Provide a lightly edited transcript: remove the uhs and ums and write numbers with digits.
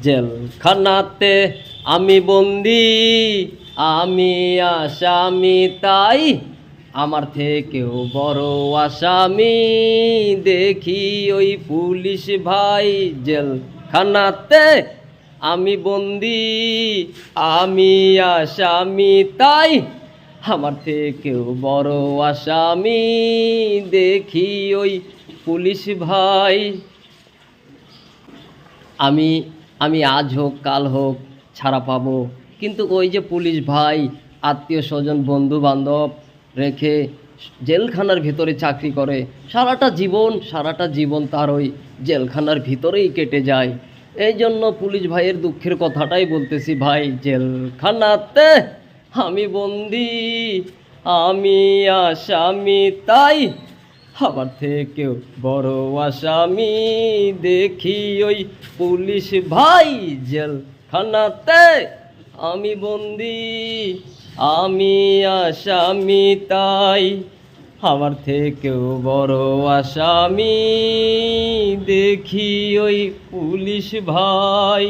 জেলখানাতে আমি বন্দি, আমি আসামি তাই, আমার থেকেও বড় আসামি দেখি ওই পুলিশ ভাই। জেলখানাতে আমি বন্দি, আমি আসামি তাই, আমার থেকেও বড় আসামি দেখি ওই পুলিশ ভাই। আমি আমি আজ হোক কাল হোক ছাড়া পাবো, কিন্তু ওই যে পুলিশ ভাই আত্মীয় স্বজন বন্ধু বান্ধব রেখে জেলখানার ভিতরে চাকরি করে, সারাটা জীবন তার ওই জেলখানার ভিতরেই কেটে যায়। এই জন্য পুলিশ ভাইয়ের দুঃখের কথাটাই বলতেছি ভাই। জেলখানাতে আমি বন্দি, আমি আসামি তাই, আমার থেকেও বড় আসামি দেখি ওই পুলিশ ভাই। জেলখানাতে আমি বন্দি, আমি আসামি তাই, আমার থেকেও বড় আসামি দেখি ওই পুলিশ ভাই।